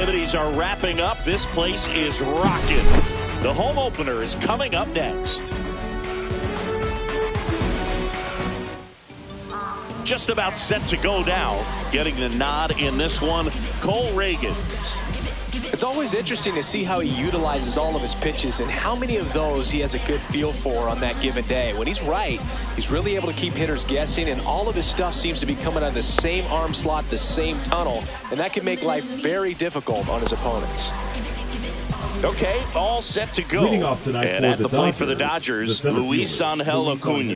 Activities are wrapping up. This place is rocking. The home opener is coming up next. Just about set to go now. Getting the nod in this one, Cole Ragans. It's always interesting to see how he utilizes all of his pitches and how many of those he has a good feel for on that given day. When he's right, he's really able to keep hitters guessing, and all of his stuff seems to be coming out of the same arm slot, the same tunnel, and that can make life very difficult on his opponents. Okay, all set to go. Leading off tonight and for at the plate for the Dodgers, Luis Angel Acuna.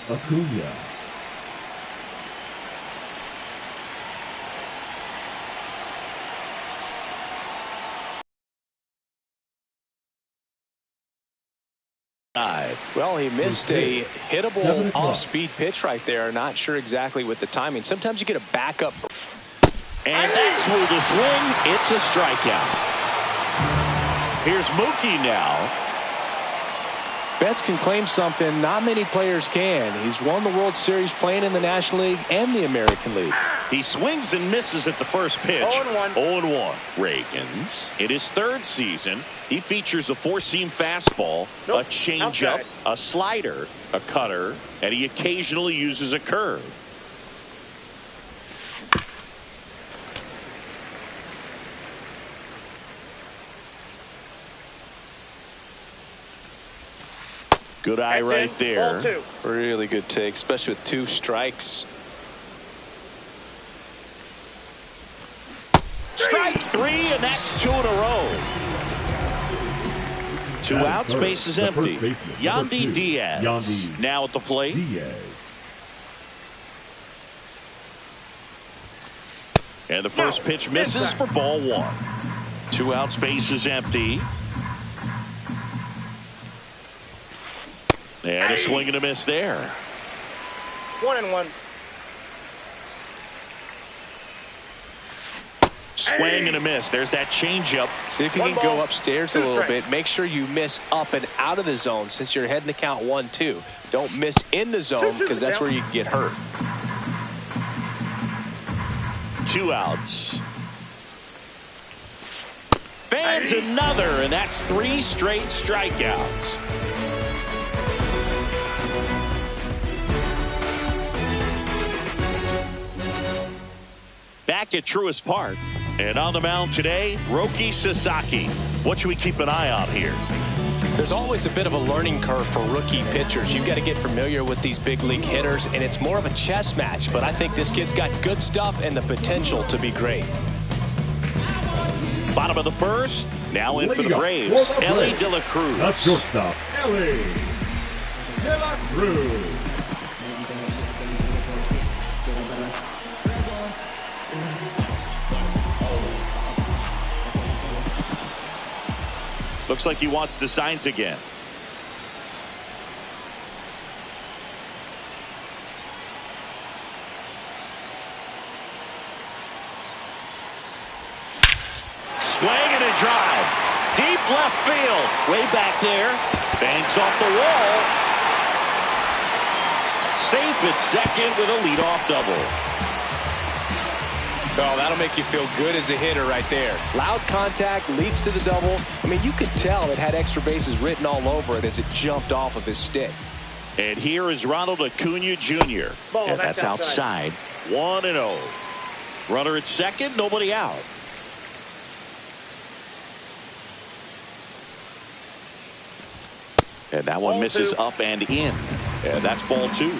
Acuna. Well, he missed a hittable off-speed pitch right there. Not sure exactly with the timing. Sometimes you get a backup. And that's through the swing. It's a strikeout. Here's Mookie now. Betts can claim something not many players can. He's won the World Series playing in the National League and the American League. He swings and misses at the first pitch. 0-1. Ragans, in his third season, he features a four-seam fastball, a changeup, a slider, a cutter, and he occasionally uses a curve. Good eye right there. Really good take, especially with two strikes. Strike three, and that's two in a row. Two outs, base is empty. Yandy Diaz now at the plate. And the first pitch misses for ball one. Two outs, base is empty. And a swing and a miss there. 1-1. Swing and a miss. There's that changeup. See if you can go upstairs a little bit. Make sure you miss up and out of the zone since you're heading the count 1-2. Don't miss in the zone because that's where you can get hurt. Two outs. Fans another, and that's three straight strikeouts. Back at Truist Park, and on the mound today, Roki Sasaki. What should we keep an eye on here? There's always a bit of a learning curve for rookie pitchers. You've got to get familiar with these big league hitters, and it's more of a chess match. But I think this kid's got good stuff and the potential to be great. Bottom of the first, now in for the Braves, Elly De La Cruz. The shortstop, Elly De La Cruz. Looks like he wants the signs again. Swing and a drive. Deep left field. Way back there. Bangs off the wall. Safe at second with a leadoff double. Oh, that'll make you feel good as a hitter right there. Loud contact leads to the double. I mean, you could tell it had extra bases written all over it as it jumped off of his stick. And here is Ronald Acuna Jr. And that's outside. 1-0. Runner at second, nobody out. And that one misses up and in. And that's ball 2.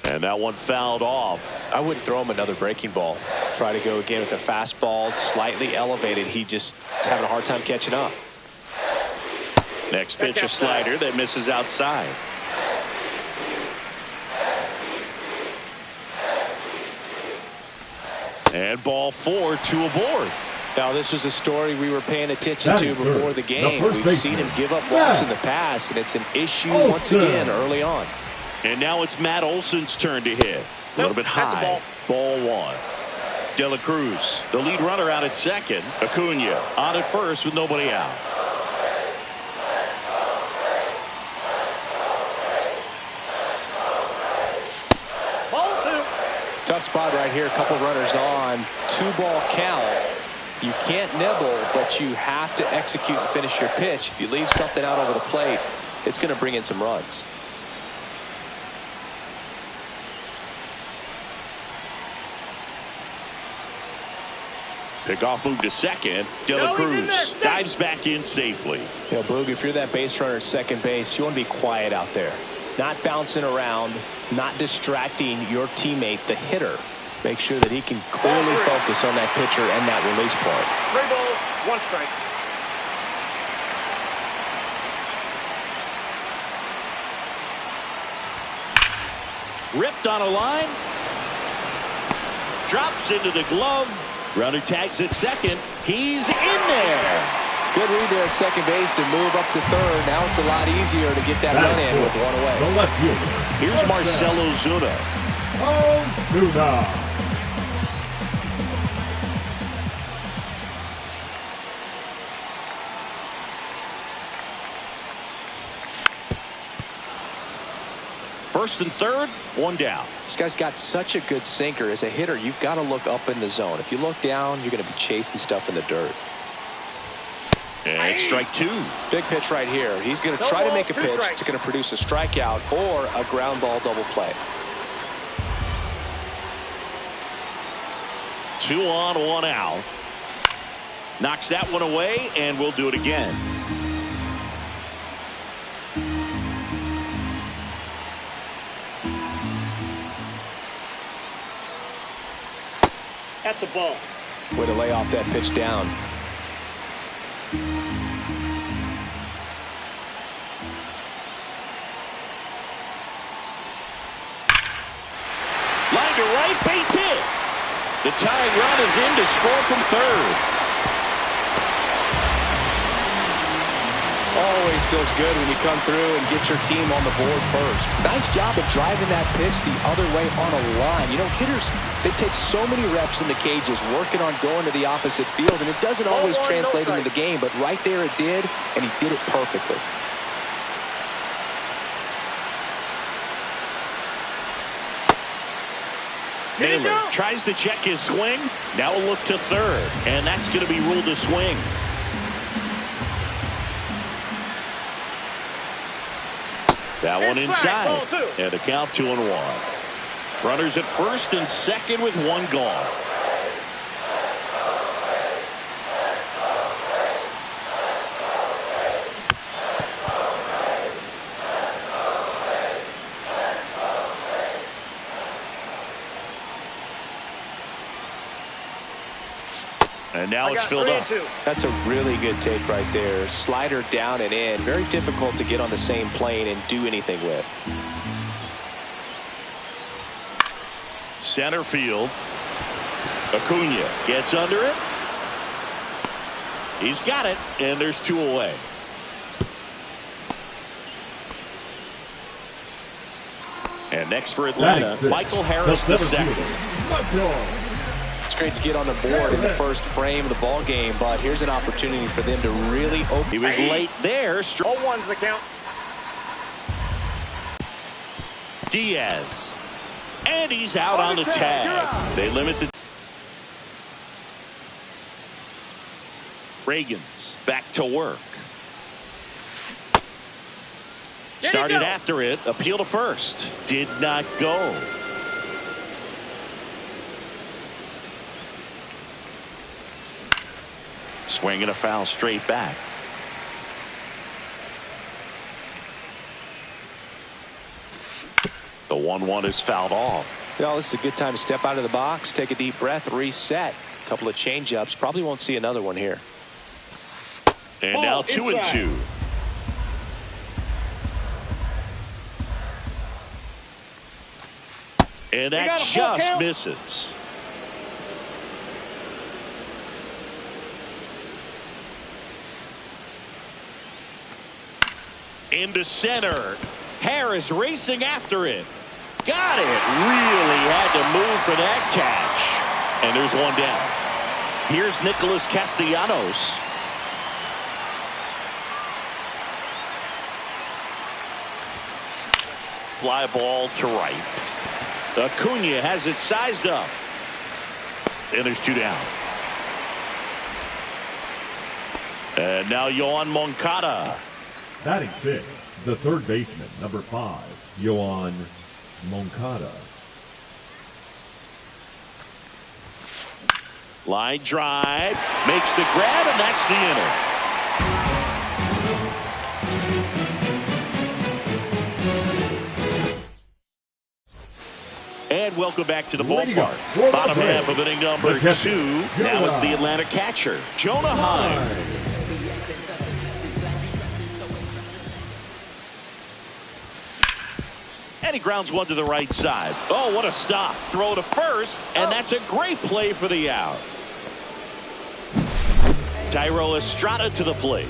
And that one fouled off. I wouldn't throw him another breaking ball. Try to go again with the fastball, slightly elevated. He just is having a hard time catching up. Next pitch, a slider that misses outside. And ball 4, 2 aboard. Now, this was a story we were paying attention to before the game. We've seen him give up walks in the past, and it's an issue once again early on. And now it's Matt Olson's turn to hit. A little bit high. Ball 1. De La Cruz, the lead runner, out at second. Acuna on at first with nobody out. Tough spot right here. A couple runners on. 2-ball count. You can't nibble, but you have to execute and finish your pitch. If you leave something out over the plate, it's going to bring in some runs. Pickoff move to second. De La Cruz dives back in safely. You know, Boog, if you're that base runner at second base, you want to be quiet out there. Not bouncing around, not distracting your teammate, the hitter. Make sure that he can clearly focus on that pitcher and that release point. 3 balls, 1 strike. Ripped on a line. Drops into the glove. Runner tags at second. He's in there. Good read there at second base to move up to third. Now it's a lot easier to get that run in with 1 away. The left fielder. Here's Marcell Ozuna. Ozuna. First and third, 1 down. This guy's got such a good sinker. As a hitter, you've got to look up in the zone. If you look down, you're going to be chasing stuff in the dirt. And strike 2. Big pitch right here. He's going to try to make a pitch that's going to produce a strikeout or a ground ball double play. 2 on, 1 out. Knocks that one away, and we'll do it again. That's a ball. Way to lay off that pitch down. Line to right, base hit. The tying run is in to score from third. Always feels good when you come through and get your team on the board first. Nice job of driving that pitch the other way on a line. You know, hitters, they take so many reps in the cages working on going to the opposite field, and it doesn't always translate into the game, but right there it did, and he did it perfectly. Naylor tries to check his swing. Now a look to third, and that's going to be ruled a swing. That one inside, and a count 2-1. Runners at first and second with 1 gone. And now it's filled up. That's a really good take right there. Slider down and in. Very difficult to get on the same plane and do anything with. Center field. Acuna gets under it. He's got it, and there's 2 away. And next for Atlanta, Michael Harris II. It's great to get on the board in the first frame of the ball game, but here's an opportunity for them to really open. He was late there. 0-1's the count. Diaz. And he's out on the tag. They limit the. Reagans back to work. Started after it. Appeal to first. Did not go. Swing and a foul straight back. The 1-1 is fouled off. Well, this is a good time to step out of the box, take a deep breath, reset. A couple of change-ups. Probably won't see another one here. And now 2-2. And that just misses. Into center. Harris racing after it. Got it. Really had to move for that catch. And there's one down. Here's Nicholas Castellanos. Fly ball to right. Acuna has it sized up. And there's two down. And now Yoan Moncada. Batting 6, the third baseman, number 5, Yoan Moncada. Line drive, makes the grab, and that's the inning. And welcome back to the ballpark. Bottom half of inning number 2. Now it's the Atlanta catcher, Jonah Heim. And he grounds one to the right side. Oh, what a stop. Throw to first, and that's a great play for the out. Thairo Estrada to the plate.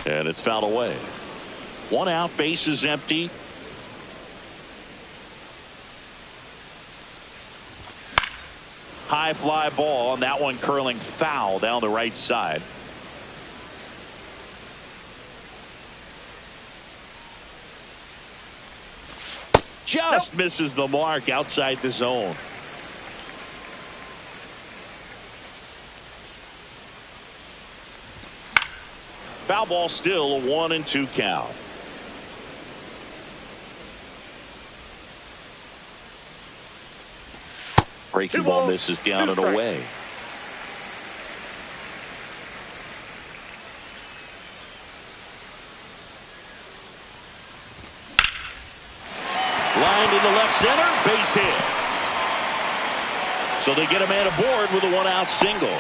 And it's fouled away. One out, base is empty. High fly ball, and that one curling foul down the right side. Just misses the mark outside the zone. Foul ball, still a 1-2 count. Breaking ball misses down and away. Lined in the left center, base hit. So they get a man aboard with a one-out single.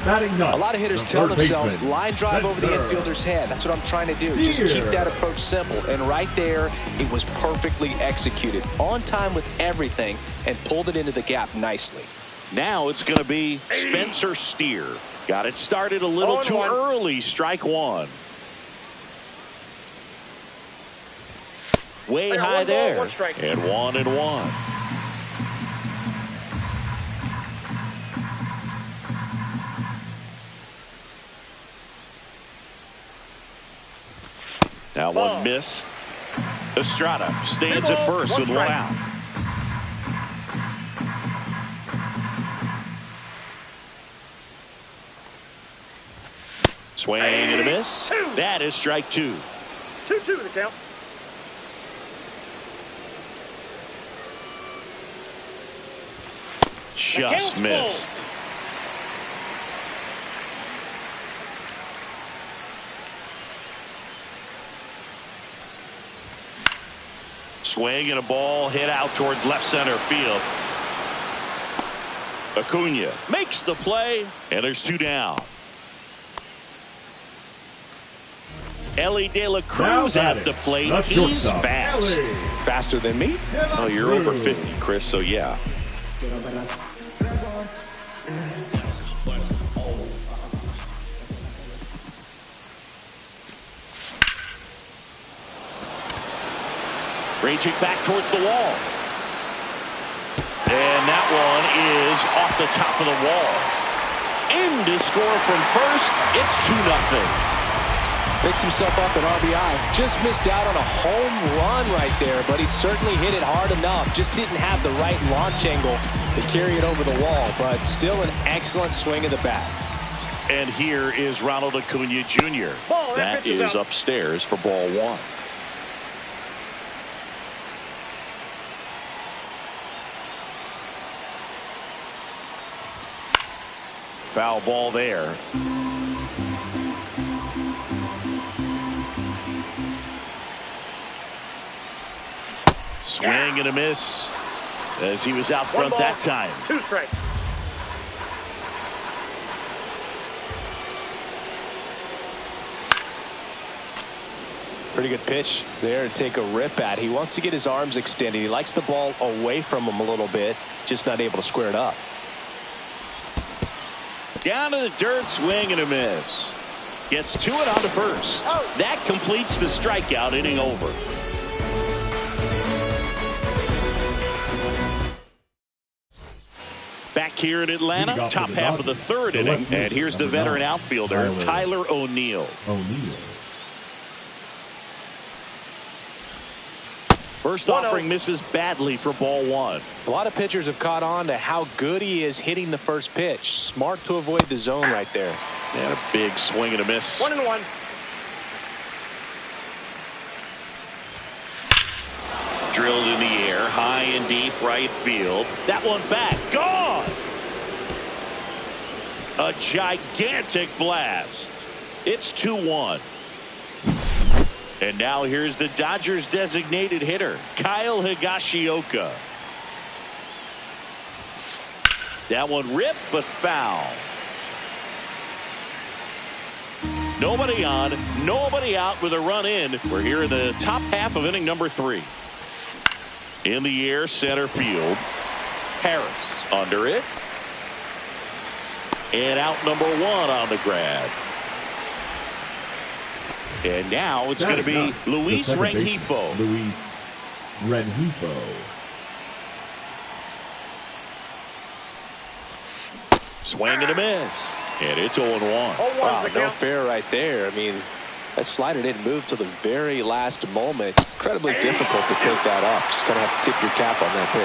A lot of hitters tell themselves line drive over the infielder's head. That's what I'm trying to do. Just keep that approach simple. And right there, it was perfectly executed. On time with everything and pulled it into the gap nicely. Now it's going to be Spencer Steer. Got it started a little too early. Strike one. Way high there. And 1-1. Now one missed. Estrada stands at first with one out. Swing and a miss. That is strike 2. 2-2 the count. Just missed. Swing and a ball hit out towards left center field. Acuna makes the play, and there's two down. Elly De La Cruz at the plate. He's fast. Faster than me? Oh, you're over 50, Chris, so yeah. Raging back towards the wall. And that one is off the top of the wall. In to score from first. It's 2-0. Picks himself up an RBI. Just missed out on a home run right there, but he certainly hit it hard enough. Just didn't have the right launch angle to carry it over the wall, but still an excellent swing of the bat. And here is Ronald Acuna Jr. That is upstairs for ball one. Foul ball there. Swing and a miss as he was out front that time. 2 strikes. Pretty good pitch there to take a rip at. He wants to get his arms extended. He likes the ball away from him a little bit, just not able to square it up. Down to the dirt, swing and a miss. Gets to it on to first. That completes the strikeout, inning over. Back here in Atlanta, top half of the third inning, and here's the veteran outfielder, Tyler O'Neill. First offering misses badly for ball one. A lot of pitchers have caught on to how good he is hitting the first pitch. Smart to avoid the zone right there. And a big swing and a miss. 1-1. Drilled in the air, high and deep right field. That one back, gone! A gigantic blast. It's 2-1. And now here's the Dodgers designated hitter, Kyle Higashioka. That one ripped but foul. Nobody on, nobody out with a run in. We're here in the top half of inning number 3. In the air, center field. Harris under it. And out number 1 on the grab. And now it's going to be Luis Rengifo. Luis Rengifo. Swing and a miss. And it's 0-1. Wow, no fair right there. I mean, that slider didn't move till the very last moment. Incredibly difficult to pick that up. Just going to have to tip your cap on that pitch.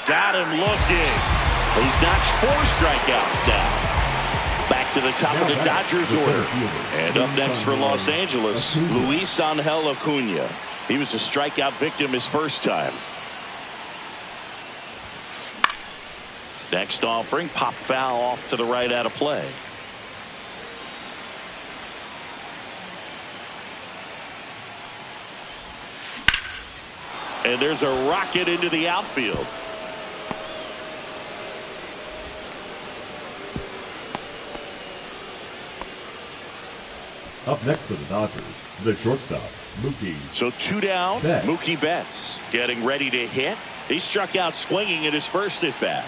0-2. Got him looking. He's notched 4 strikeouts now. Back to the top of the Dodgers order. And up next for Los Angeles, Luis Angel Acuna. He was a strikeout victim his first time. Next offering, pop foul off to the right out of play. And there's a rocket into the outfield. Up next for the Dodgers, the shortstop, Mookie. So 2 down, Betts. Mookie Betts getting ready to hit. He struck out swinging at his first at bat.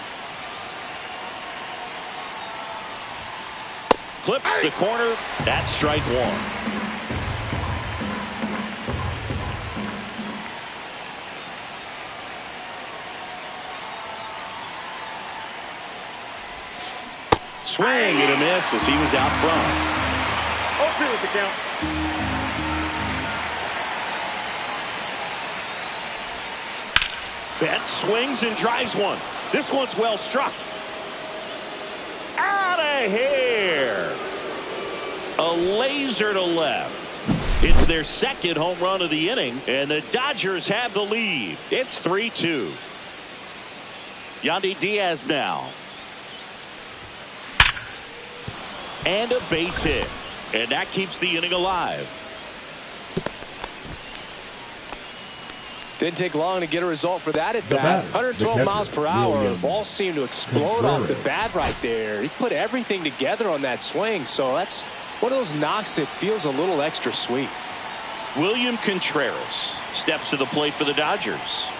Clips the corner. That's strike 1. Swing and a miss as he was out front. 0-2 with the count. Betts swings and drives one. This one's well struck. Out of here. A laser to left. It's their second home run of the inning, and the Dodgers have the lead. It's 3-2. Yandy Diaz now. And a base hit. And that keeps the inning alive. Didn't take long to get a result for that at bat. 112 miles per hour. The ball seemed to explode off the bat right there. He put everything together on that swing. So that's one of those knocks that feels a little extra sweet. William Contreras steps to the plate for the Dodgers.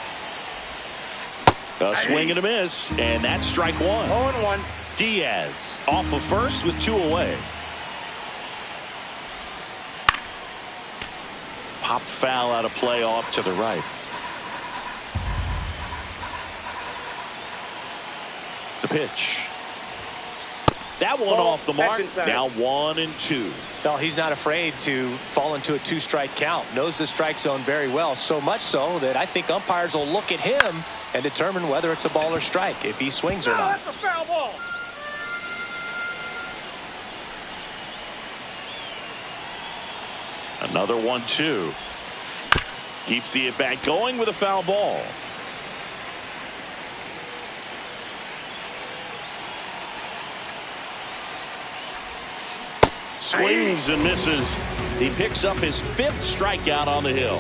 A swing and a miss. And that's strike 1. 0-1. Diaz off of first with 2 away. Pop foul out of play off to the right. The pitch. That one off the mark. Now 1-2. Well, he's not afraid to fall into a 2-strike count. Knows the strike zone very well. So much so that I think umpires will look at him and determine whether it's a ball or strike, if he swings or not. That's a foul ball. Another 1-2. Keeps the at-bat going with a foul ball. Swings and misses. He picks up his 5th strikeout on the hill.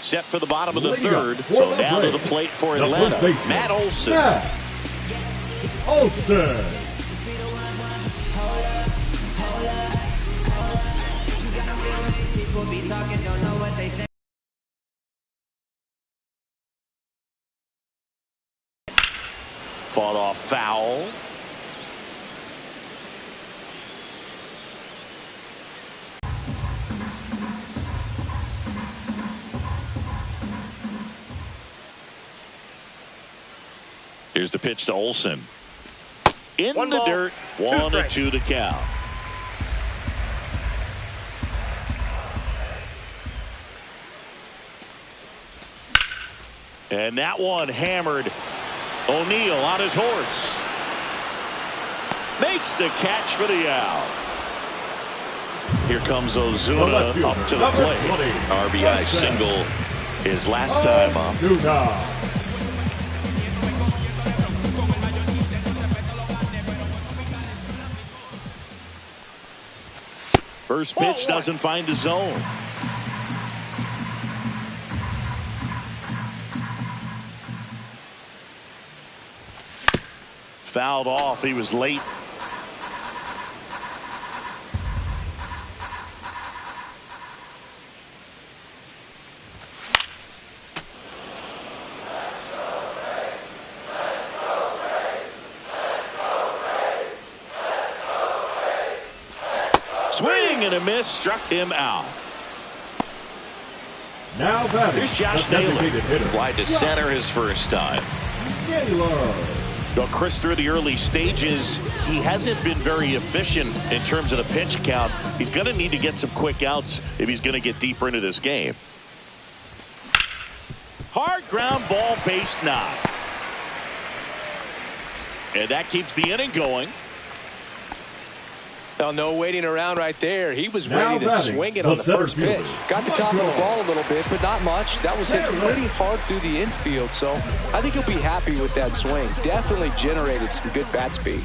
Set for the bottom of the 3rd. So down to the plate for Atlanta, Matt Olson. Fought off foul. Here's the pitch to Olson. In the dirt, 1-2 the count. And that one hammered. O'Neill on his horse. Makes the catch for the out. Here comes Ozuna up to the plate. RBI single his last time up. First pitch doesn't find the zone. Fouled off. He was late. Swing and a miss, struck him out. Now batting. Here's Josh Naylor. Fly to center his first time. Well, Chris, through the early stages, he hasn't been very efficient in terms of the pitch count. He's going to need to get some quick outs if he's going to get deeper into this game. Hard ground ball, base knock. And that keeps the inning going. Well, no waiting around right there. He was ready to swing it on the first pitch. Got the top of the ball a little bit, but not much. That was hit pretty hard through the infield, so I think he'll be happy with that swing. Definitely generated some good bat speed.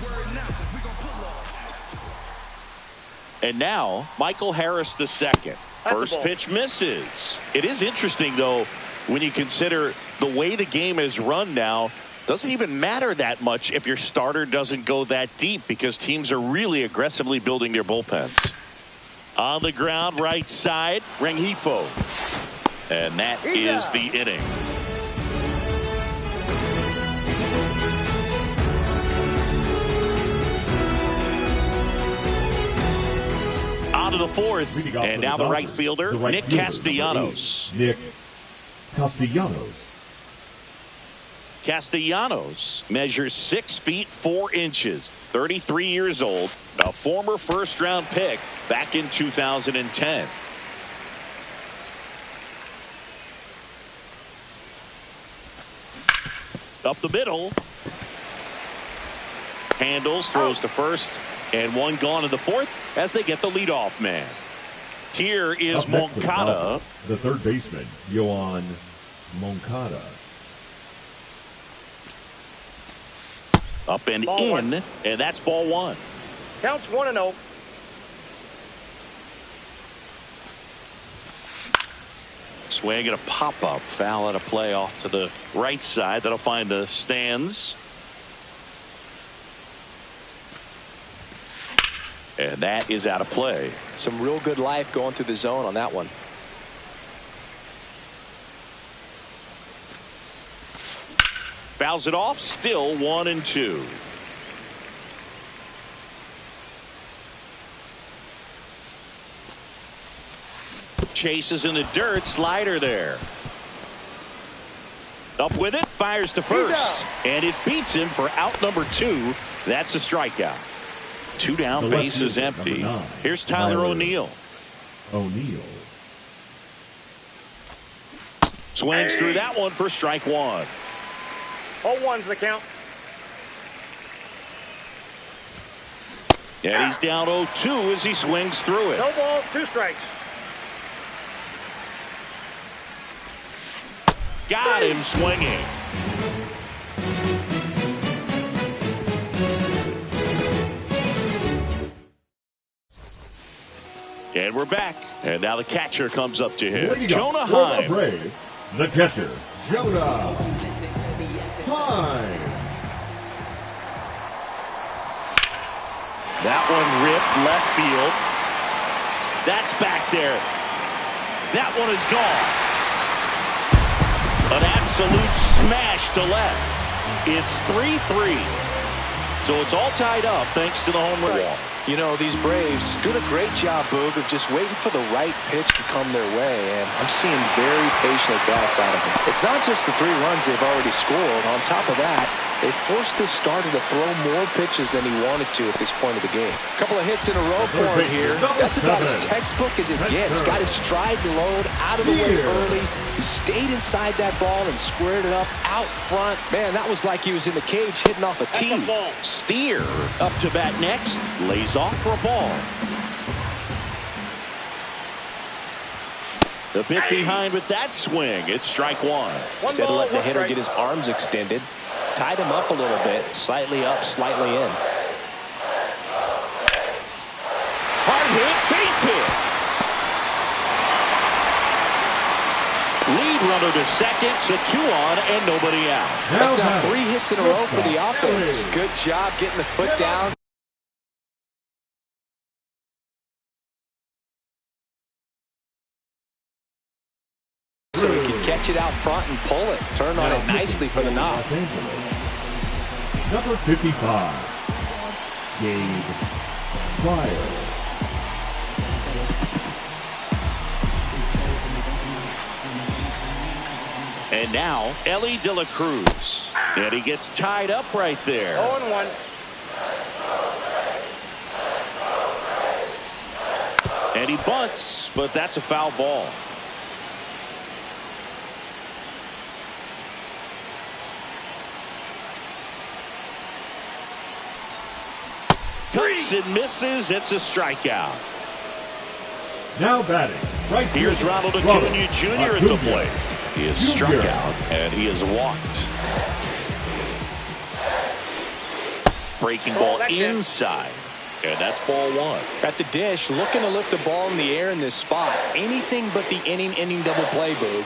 And now, Michael Harris II. First pitch misses. It is interesting, though, when you consider the way the game is run now. Doesn't even matter that much if your starter doesn't go that deep because teams are really aggressively building their bullpens. On the ground, right side, Rengifo. And that is the inning. On to the 4th, and now the right fielder, Nick Castellanos. Nick Castellanos. Castellanos measures 6 feet 4 inches, 33 years old, a former first-round pick back in 2010. Up the middle. Handles, throws to first, and one gone in the 4th as they get the leadoff man. Here is Moncada. The third baseman, Yoan Moncada. Up and in, and that's ball 1. Counts 1-0. Swing and a pop-up. Foul at a play off to the right side. That'll find the stands. And that is out of play. Some real good life going through the zone on that one. Fouls it off, still 1-2. Chases in the dirt, slider there. Up with it, fires to first. And it beats him for out number 2. That's a strikeout. 2 down, base is empty. Here's Tyler O'Neill. Swings through that one for strike 1. 0-1's the count. And he's down 0-2 as he swings through it. No balls, 2 strikes. Got him swinging. And we're back. And now the catcher comes up to him. Jonah Heim. The catcher, Jonah Heim. That one ripped left field. That's back there. That one is gone. An absolute smash to left. It's 3-3. So it's all tied up thanks to the home run. You know, these Braves doing a great job, Boog, of just waiting for the right pitch to come their way, and I'm seeing very patient at-bats out of them. It's not just the 3 runs they've already scored. On top of that, they forced this starter to throw more pitches than he wanted to at this point of the game. A couple of hits in a row for him here. That's about as textbook as it gets. Got his stride and load out of the way early. He stayed inside that ball and squared it up out front. Man, that was like he was in the cage hitting off a tee. Steer up to bat next. Lays off for a ball. The bit behind with that swing. It's strike 1. Instead of letting the hitter get his arms extended, tied him up a little bit, slightly up, slightly in. Hard hit, base hit. Lead runner to second, so 2 on and nobody out. That's now 3 hits in a row for the offense. Good job getting the foot down. So he can catch it out front and pull it. Turn on it nicely for the knock. Number 55, Gabe Pryor. And now, Elly De La Cruz. And he gets tied up right there. 0-1. And he bunts, but that's a foul ball. Cuts and misses. It's a strikeout. Now batting. Right. Here's Ronald Acuna Jr. at the plate. He is struck out and he is walked. Breaking ball inside. And that's ball 1. At the dish, looking to lift the ball in the air in this spot. Anything but the inning double play, Boog.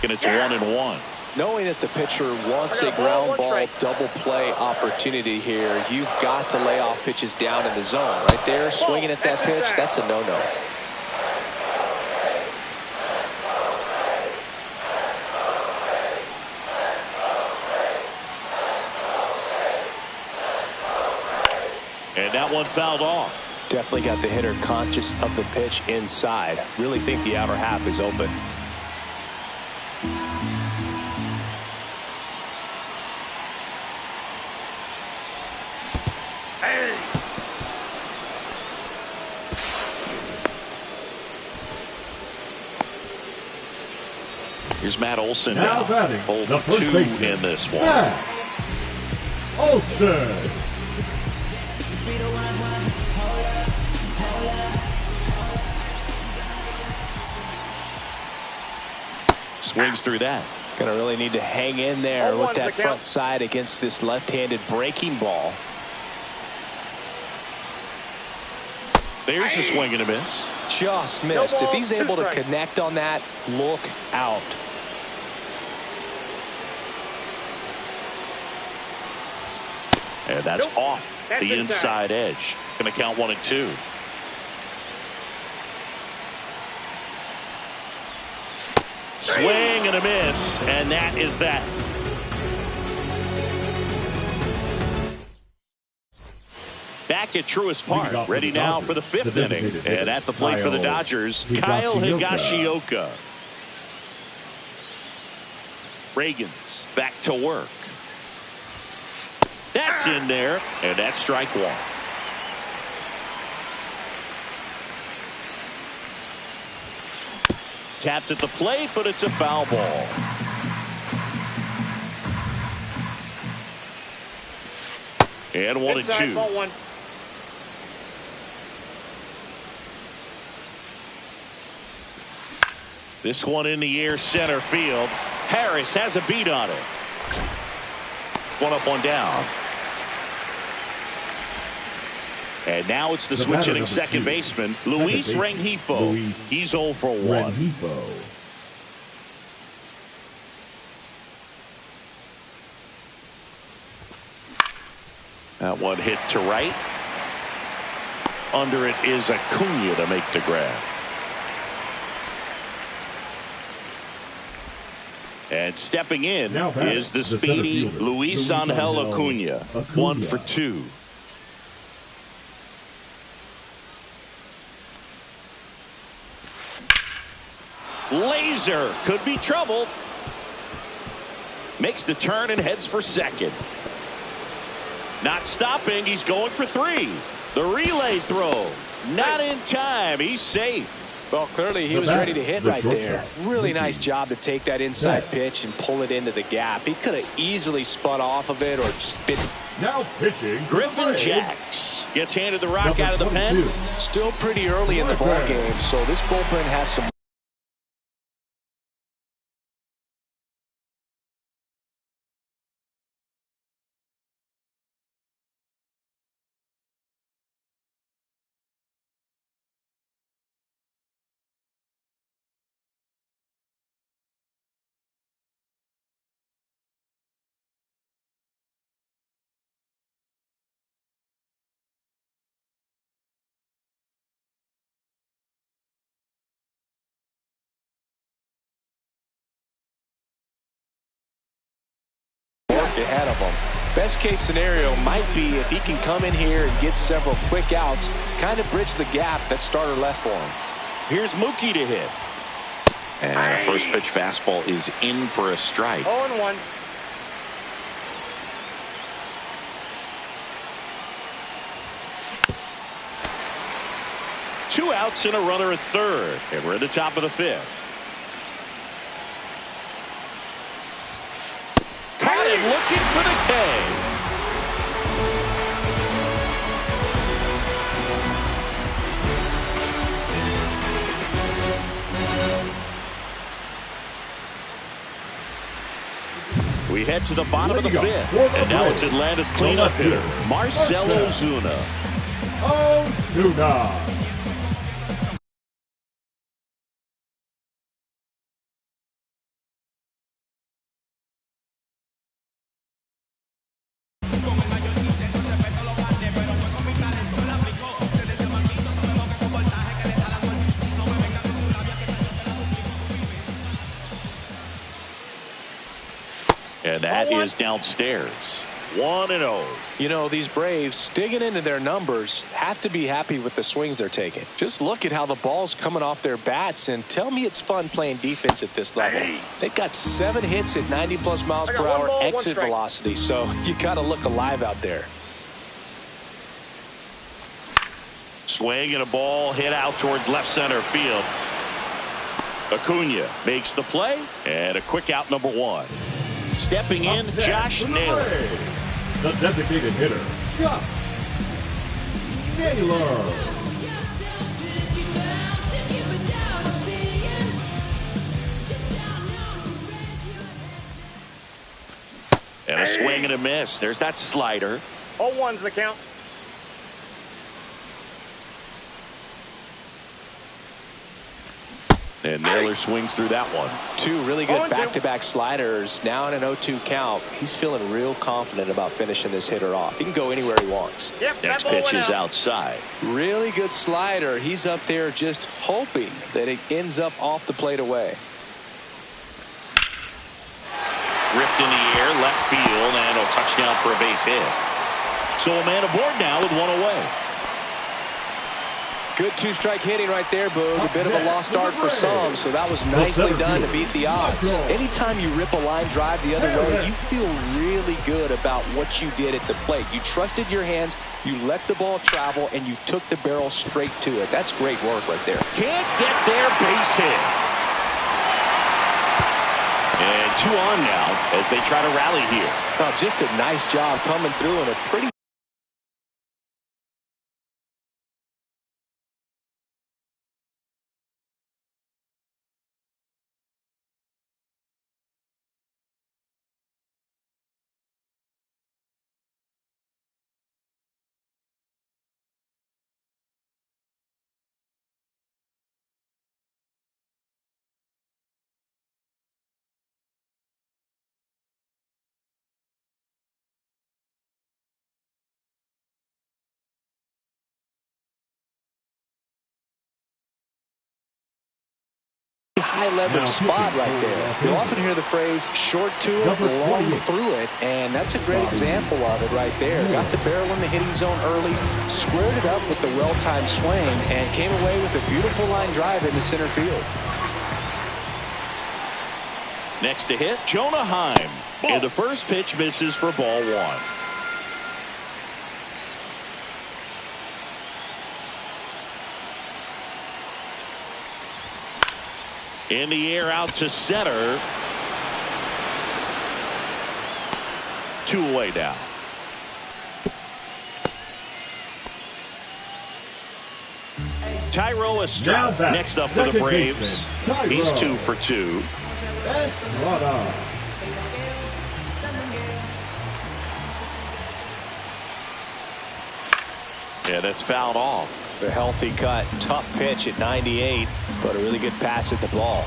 And it's 1-1. Knowing that the pitcher wants a ground ball double play opportunity here, you've got to lay off pitches down in the zone. Right there, swinging at that pitch, that's a no-no. And that one fouled off. Definitely got the hitter conscious of the pitch inside. Really think the outer half is open. Here's Matt Olson now. Batting, 0 for 2 in this one. Matt Olson. Swings through that. Gonna really need to hang in there with that front side against this left-handed breaking ball. There's a swing and a miss. Just missed. If he's able to connect on that, look out. And that's off the inside edge. Going to count 1-2. Swing and a miss, and that is that. Back at Truist Park, ready now for the 5th inning. And at the plate for the Dodgers, Kyle Higashioka. Ragans back to work. That's in there, and that's strike one. Tapped at the plate, but it's a foul ball. And 1-2. Ball one. This one in the air, center field. Harris has a beat on it. One up, one down. And now it's the switch hitting second baseman, Luis Rengifo. He's 0 for 1. Rengifo. That one hit to right. Under it is Acuna to make the grab. And stepping in is the speedy Luis Angel Acuna. 1 for 2. Laser could be trouble. Makes the turn and heads for second. Not stopping. He's going for 3. The relay throw. Not in time. He's safe. Well, clearly he was ready to hit right there. Really nice job to take that inside pitch and pull it into the gap. He could have easily spun off of it or just been. Now pitching, Griffin Jacks gets handed the rock out of the pen. Still pretty early in the ball game, so this bullpen has some. Ahead of him. Best case scenario might be if he can come in here and get several quick outs, kind of bridge the gap that starter left for him. Here's Mookie to hit. And a first pitch fastball is in for a strike. 0-1. Two outs and a runner at third. And we're at the top of the 5th. Caught him looking for the K. We head to the bottom of the 5th. And now it's Atlanta's cleanup hitter, Marcell Ozuna. Ozuna. And that is downstairs. 1-0. You know, these Braves, digging into their numbers, have to be happy with the swings they're taking. Just look at how the ball's coming off their bats, and tell me it's fun playing defense at this level. They've got 7 hits at 90+ miles per hour exit velocity, so you got to look alive out there. Swing and a ball hit out towards left center field. Acuna makes the play, and a quick out, number 1. Stepping in, Josh Naylor. The designated hitter, Josh Naylor. And a swing and a miss. There's that slider. 0-1's the count. And Naylor swings through that one. 2 really good back-to-back sliders. Now in an 0-2 count. He's feeling real confident about finishing this hitter off. He can go anywhere he wants. Next pitch is outside. Really good slider. He's up there just hoping that it ends up off the plate away. Ripped in the air, left field, and a touchdown for a base hit. So a man aboard now with 1 away. Good two-strike hitting right there, Boog. A bit of a lost start for some, so that was nicely done to beat the odds. Anytime you rip a line drive the other way, you feel really good about what you did at the plate. You trusted your hands, you let the ball travel, and you took the barrel straight to it. That's great work right there. Can't get their base hit. And 2 on now as they try to rally here. Oh, just a nice job coming through in a pretty high leverage spot right there. You'll often hear the phrase short to it, long through it, and that's a great example of it right there. Got the barrel in the hitting zone early, squared it up with the well-timed swing, and came away with a beautiful line drive into center field. Next to hit, Jonah Heim. And the first pitch misses for ball 1. In the air out to center. 2 away now. Thairo Estrada next up for the Braves. He's 2 for 2. Yeah, that's fouled off. A healthy cut, tough pitch at 98, but a really good pass at the ball.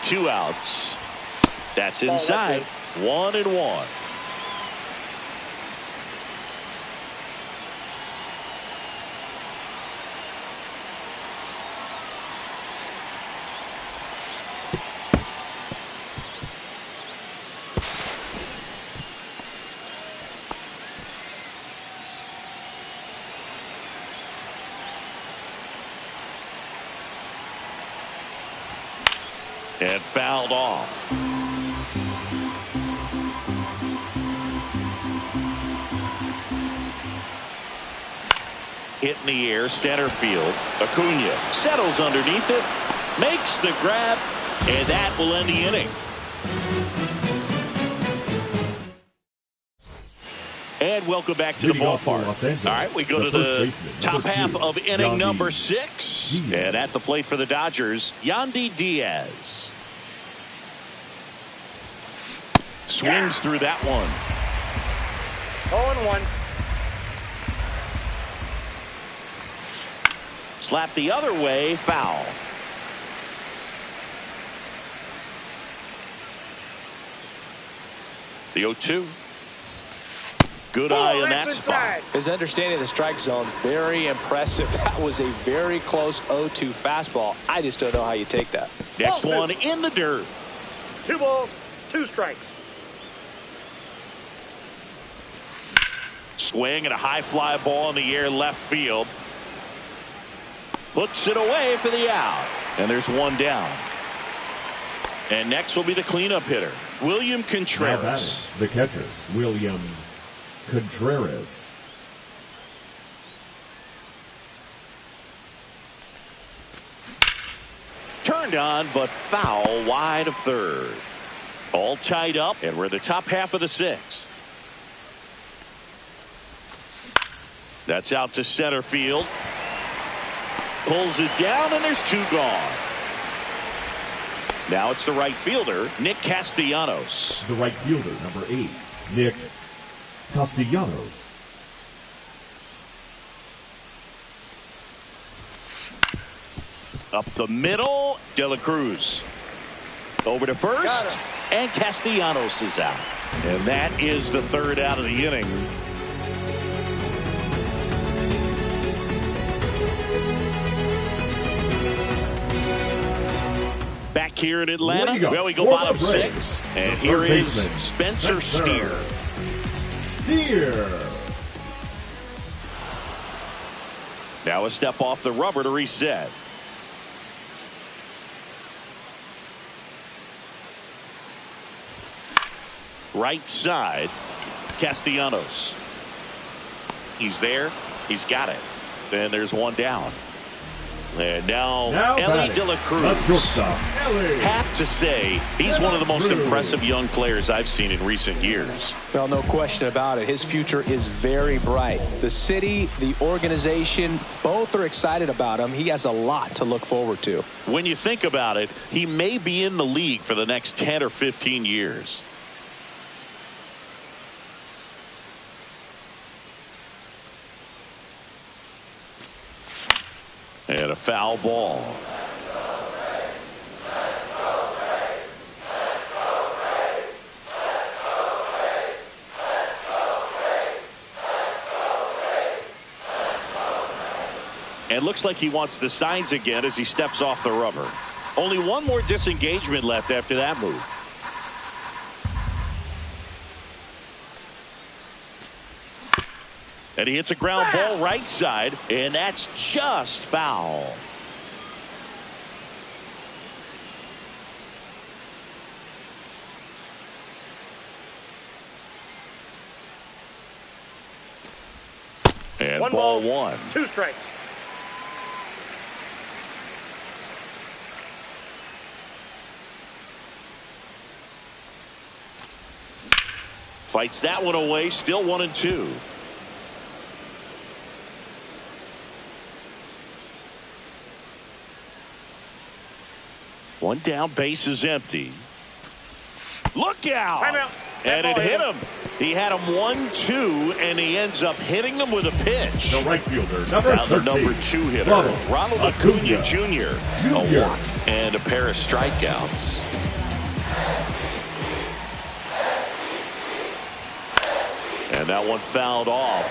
Two outs. That's inside. 1-1. And fouled off. Hit in the air, center field. Acuna settles underneath it, makes the grab, and that will end the inning. And welcome back to the ballpark. All right, we go to the top half of inning number 6. And at the plate for the Dodgers, Yandy Diaz. Swings through that one. 0-1. Slap the other way, foul. The 0-2. Good eye in that spot. His understanding of the strike zone, very impressive. That was a very close 0-2 fastball. I just don't know how you take that. Next one in the dirt. 2 balls, 2 strikes. Swing and a high fly ball in the air left field. Hooks it away for the out. And there's 1 down. And next will be the cleanup hitter, William Contreras. The catcher, William Contreras. Turned on, but foul wide of third. All tied up, and we're the top half of the 6th. That's out to center field. Pulls it down, and there's 2 gone. Now it's the right fielder, Nick Castellanos. The right fielder, number 8, Nick Castellanos. Up the middle, De La Cruz. Over to first, and Castellanos is out. And that is the 3rd out of the inning. Back here in Atlanta, well, we go bottom 6. And here is Spencer Steer. Now a step off the rubber to reset. Right side, Castellanos. He's there. He's got it. And there's one down. And now Elly De La Cruz. Have to say, he's one of the most impressive young players I've seen in recent years. Well, no question about it. His future is very bright. The city, the organization, both are excited about him. He has a lot to look forward to. When you think about it, he may be in the league for the next 10 or 15 years. And a foul ball. And looks like he wants the signs again as he steps off the rubber. Only one more disengagement left after that move. And he hits a ground ball right side, and that's just foul. And ball one. 2 strikes. Fights that one away, still 1-2. One down, base is empty. Look out! And it hit him. He had him 1-2, and he ends up hitting him with a pitch. The right fielder, number 13, number 2 hitter, Ronald Acuna Jr. A walk and a pair of strikeouts. And that one fouled off.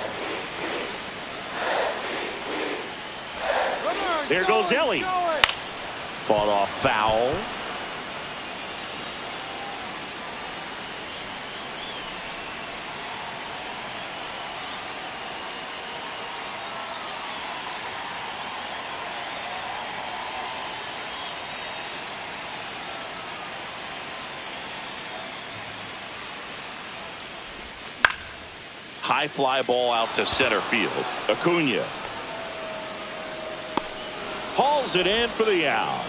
There goes Elly. Fought off foul. High fly ball out to center field. Acuna hauls it in for the out.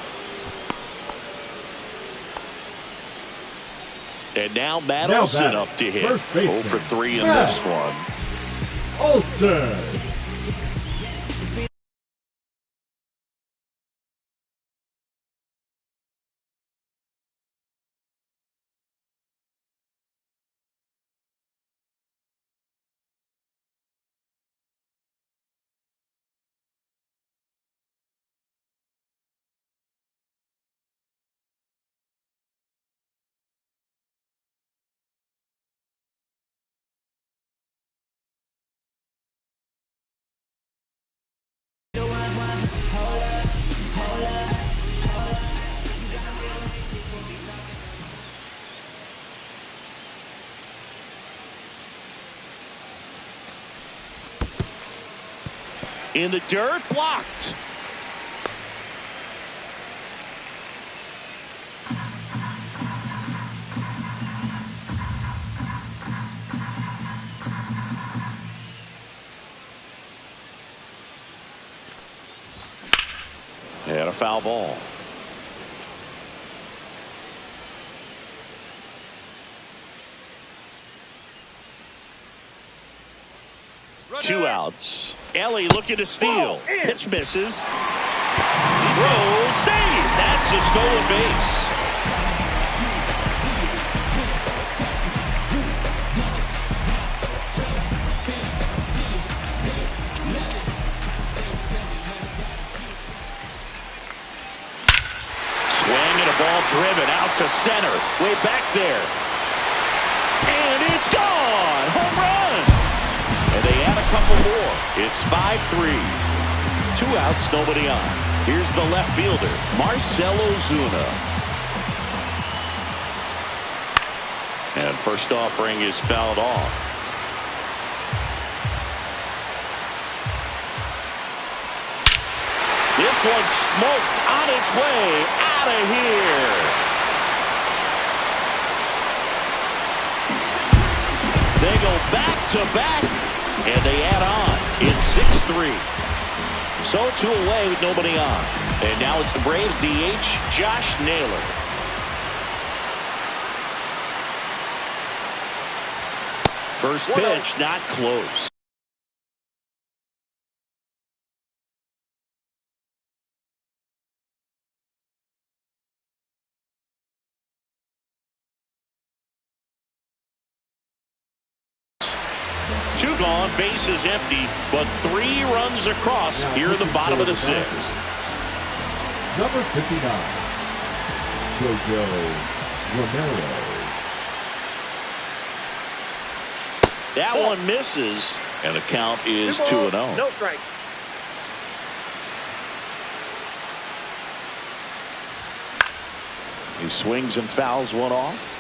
And now Matt Olson up to hit. 0 for 3 in this one. Olson. In the dirt, blocked. And a foul ball. Two outs. Elly looking to steal. Pitch misses. Throw, save. That's a stolen base. Swing and a ball driven out to center. Way back there. And it's gone. Home run. And they add a couple more. It's 5-3. 2 outs, nobody on. Here's the left fielder, Marcell Ozuna. And first offering is fouled off. one smoked on its way out of here. They go back-to-back, and they add on. It's 6-3. So 2 away with nobody on. And now it's the Braves DH, Josh Naylor. First pitch, not close. Two gone, bases empty, but 3 runs across here in the bottom of the 6th. Number 59, Jojo Romero. That one misses, and the count is 2-0. No strike. He swings and fouls one off.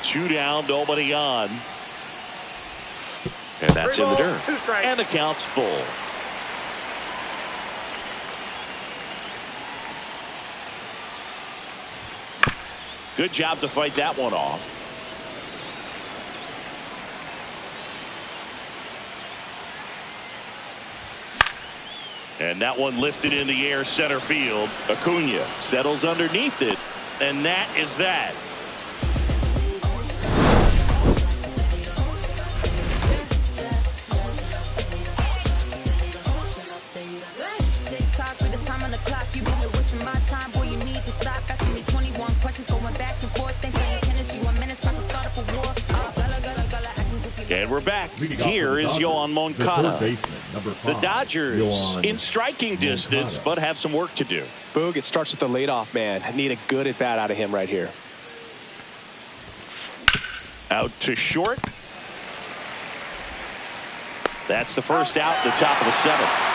Two down, nobody on. And that's in the dirt. And the count's full. Good job to fight that one off. And that one lifted in the air center field. Acuna settles underneath it. And that is that. And we're back. Here is Yoan Moncada. The Dodgers in striking distance, but have some work to do. Boog, it starts with the leadoff man. I need a good at bat out of him right here. Out to short. That's the first out in the top of the 7th.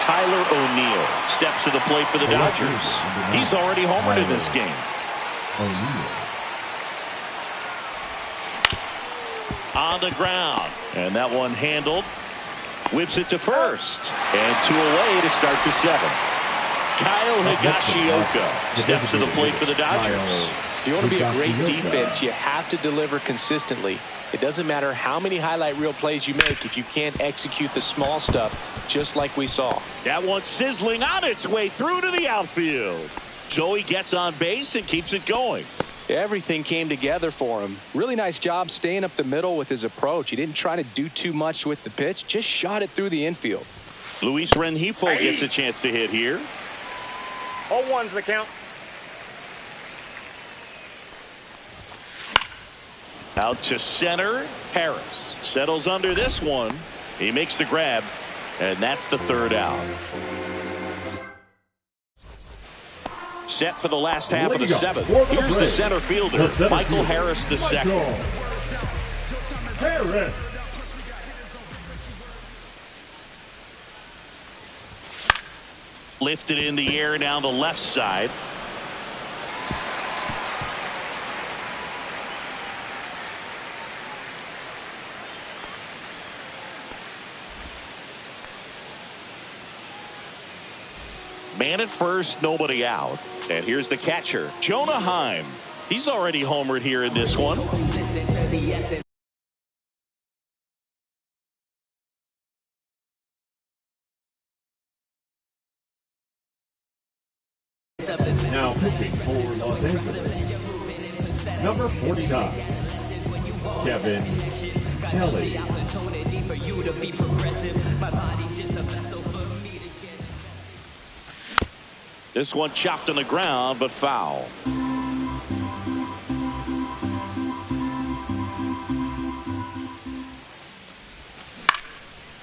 Tyler O'Neill steps to the plate for the Dodgers. He's already homered in this game. On the ground, and that one handled. Whips it to first, and 2 away to start the 7th. Kyle Higashioka steps to the plate for the Dodgers. If you want to be a great defense, you have to deliver consistently. It doesn't matter how many highlight reel plays you make if you can't execute the small stuff, just like we saw. That one sizzling on its way through to the outfield. Joey gets on base and keeps it going. Everything came together for him. Really nice job staying up the middle with his approach. He didn't try to do too much with the pitch, just shot it through the infield. Luis Rengifo gets a chance to hit here. 0-1's the count. Out to center. Harris settles under this one. He makes the grab, and that's the 3rd out. Set for the last half of the 7th. Here's the center fielder, Michael Harris II. Harris. Lifted in the air down the left side. Man at first, nobody out. And here's the catcher, Jonah Heim. He's already homered here in this one. Now pitching for Los Angeles, number 49, Kevin Kelly. This one chopped on the ground, but foul.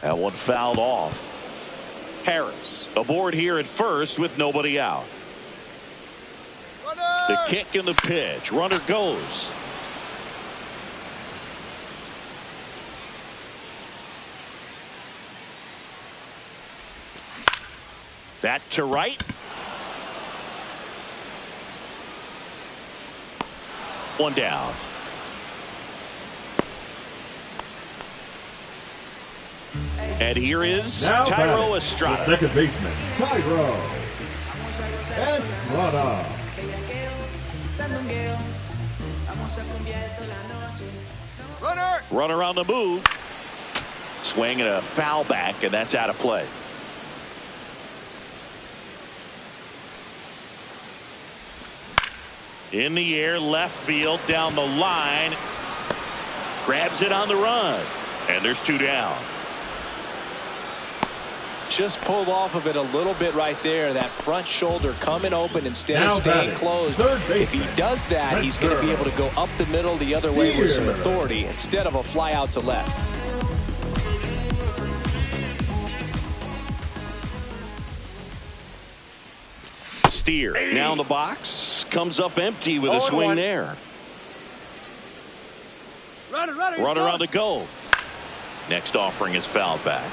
That one fouled off. Harris aboard here at first with nobody out. The kick and the pitch. Runner goes. That to right. One down. And here is Now Thairo the Estrada. second baseman, Thairo Estrada. Runner on the move. Swing and a foul back, and that's out of play. In the air, left field, down the line. Grabs it on the run. And there's two down. Just pulled off of it a little bit right there. That front shoulder coming open instead Now of staying batting, closed. third If he baseman, does that, he's going to be able to go up the middle the other way with some authority instead of a fly out to left. Steer now in the box. Comes up empty with a swing there. Runner on the go. Next offering is fouled back.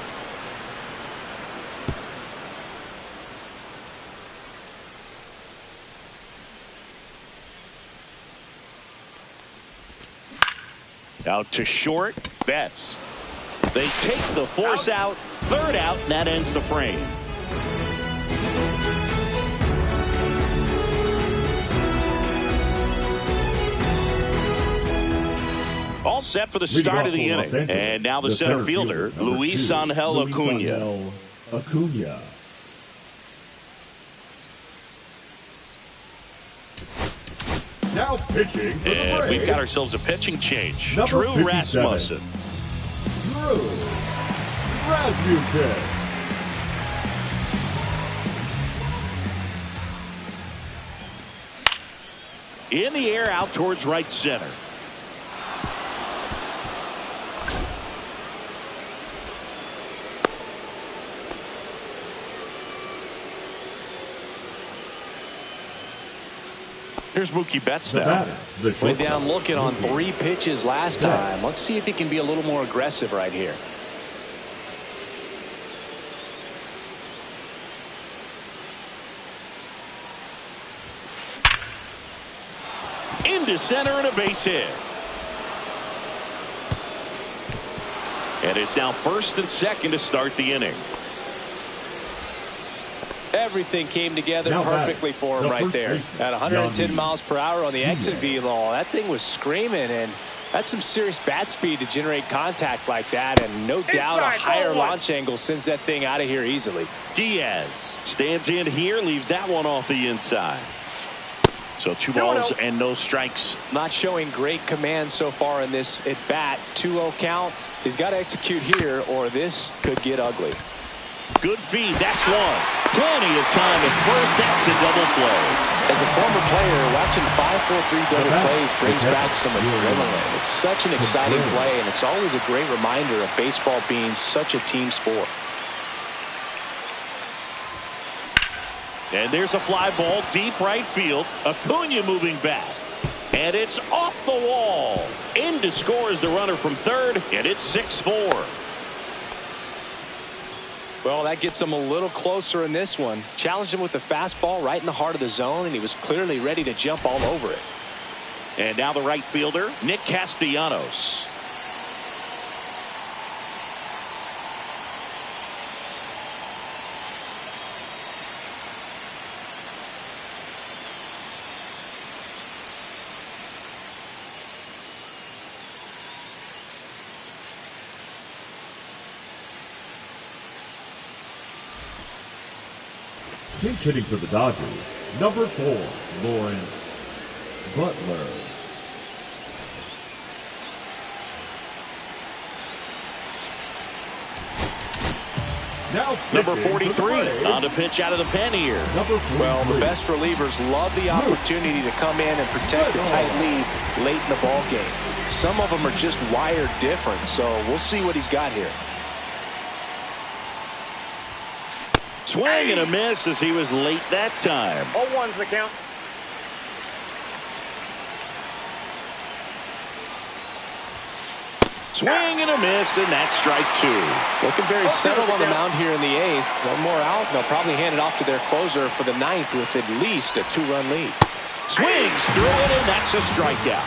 Out to short. Betts. They take the force out. Third out, and that ends the frame. All set for the start of the inning. And now the center fielder, Luis Angel Acuna. Now pitching for the And Braves, we've got ourselves a pitching change. number Drew 57, Rasmussen. Drew Rasmussen. In the air, out towards right center. Here's Mookie Betts now. Went down looking on 3 pitches last time. Let's see if he can be a little more aggressive right here. Into center and a base hit. And it's now first and second to start the inning. Everything came together Now perfectly batting, for him the right first there. baseman, At 110 Yandy miles per hour on the exit Diaz. velo. That thing was screaming, and that's some serious bat speed to generate contact like that. And no doubt a higher launch angle sends that thing out of here easily. Diaz stands in here, leaves that one off the inside. So 2 balls and no strikes. Not showing great command so far in this at bat. 2-0 count. He's got to execute here, or this could get ugly. Good feed. That's one. Plenty of time at first. That's a double play. As a former player, watching 5-4-3 double plays brings back some adrenaline. It's such an exciting play, and it's always a great reminder of baseball being such a team sport. And there's a fly ball deep right field. Acuna moving back. And it's off the wall. In to score is the runner from third, and it's 6-4. Well, that gets him a little closer in this one. Challenged him with the fastball right in the heart of the zone, and he was clearly ready to jump all over it. And now the right fielder, Nick Castellanos. Pinch hitting for the Dodgers, number 4, Lawrence Butler. Now Number pitching for the 43 Braves, on to pitch out of the pen here. number 43. Well, the best relievers love the opportunity to come in and protect a tight lead late in the ball game. Some of them are just wired different, so we'll see what he's got here. Swing and a miss as he was late that time. 0-1's the count. Swing and a miss, and that's strike 2. Looking very settled on the mound here in the 8th. One more out, and they'll probably hand it off to their closer for the 9th with at least a 2-run lead. Swings through it, and that's a strikeout.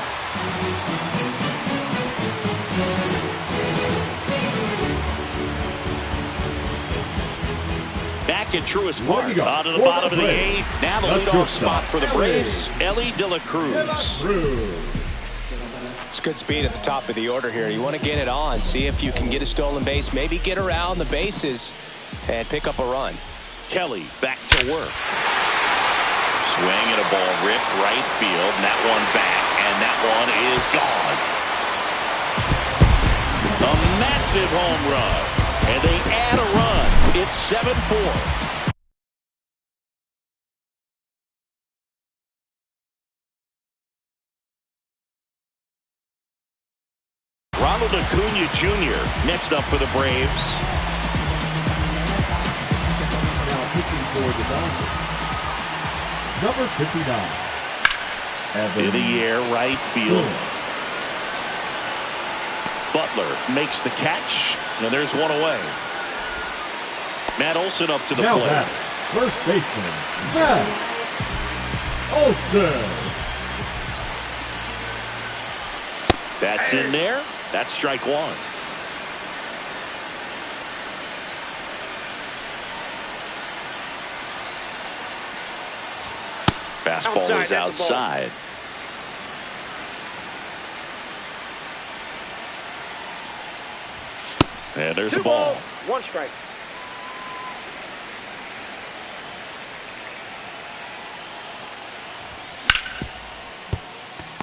Back at Truist Park, out of the bottom of the eighth. Now the leadoff spot for the Braves, Elly De La Cruz. It's good speed at the top of the order here. You want to get it on, see if you can get a stolen base, maybe get around the bases and pick up a run. Kelly back to work. Swing and a ball ripped right field, and that one back, and that one is gone. A massive home run, and they add a run. It's 7-4. Ronald Acuna Jr. next up for the Braves. Now pitching for the Dodgers, number 59. In the air, right field. Butler makes the catch, and there's one away. Matt Olson up to the now plate. back, first baseman, Matt Olson. That's in there. That's strike one. Fastball is outside. And there's the ball. One strike.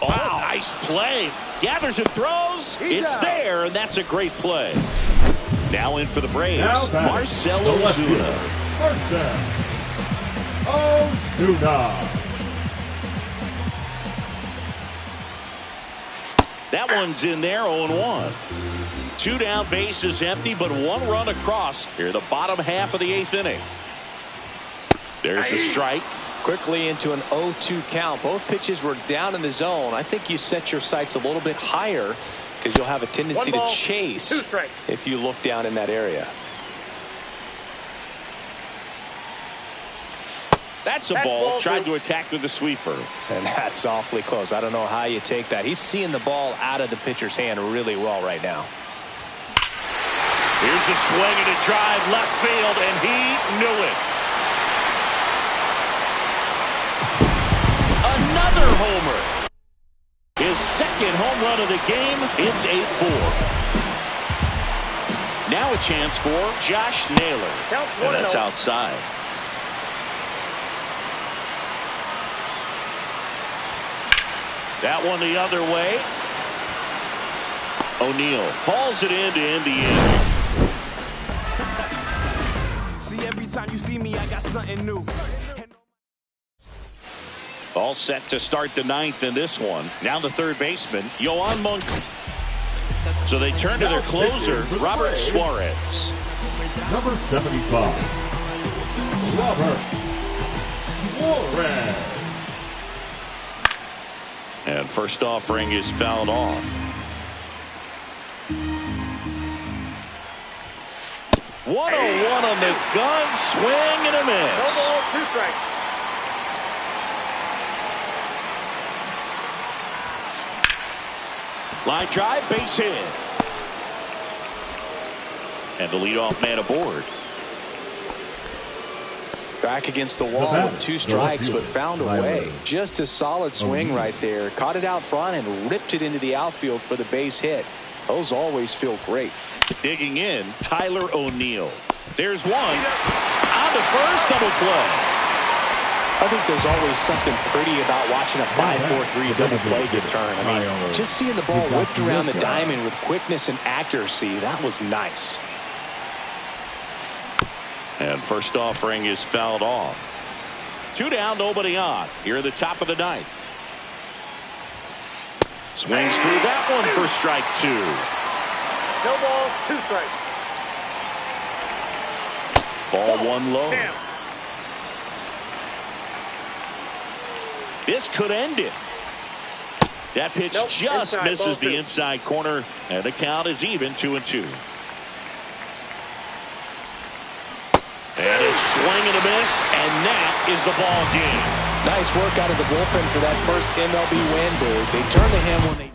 Oh, wow. Nice play. Gathers and throws. It's there, and that's a great play. Now in for the Braves, Marcell Ozuna. Marcell Ozuna. That one's in there, 0-1. 2 down, bases empty, but 1 run across here the bottom half of the 8th inning. There's the strike. Quickly into an 0-2 count. Both pitches were down in the zone. I think you set your sights a little bit higher because you'll have a tendency to chase if you look down in that area. That's a ball. Tried to attack with the sweeper. And that's awfully close. I don't know how you take that. He's seeing the ball out of the pitcher's hand really well right now. Here's a swing and a drive left field, and he knew it. Another homer. His second home run of the game. It's 8-4. Now a chance for Josh Naylor. And that's outside. That one the other way. O'Neill hauls it in to end the inning. See, every time you see me, I got something new. All set to start the 9th in this one. Now the third baseman, Yoan Moncada. So they turn to their closer, Robert Suarez. Number 75, Robert Suarez. And first offering is fouled off. 101 on the gun, swing and a miss. No ball, 2 strikes. Line drive, base hit. And the leadoff man aboard. Back against the wall with 2 strikes, but found a way. Just a solid swing right there. Caught it out front and ripped it into the outfield for the base hit. Those always feel great. Digging in, Tyler O'Neill. There's one. On to first, double play. I think there's always something pretty about watching a 5-4-3 double play get turned. I mean, just seeing the ball whipped around the diamond with quickness and accuracy, that was nice. And first offering is fouled off. 2 down, nobody on. Here at the top of the 9th. Swings through that one for strike 2. No ball, 2 strikes. Ball 1 low. Damn. This could end it. That pitch just misses the inside corner, and the count is even 2-2. And a swing and a miss, and that is the ball game. Nice work out of the bullpen for that first MLB win, Boog. They turned to him when they...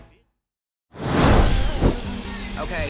Okay.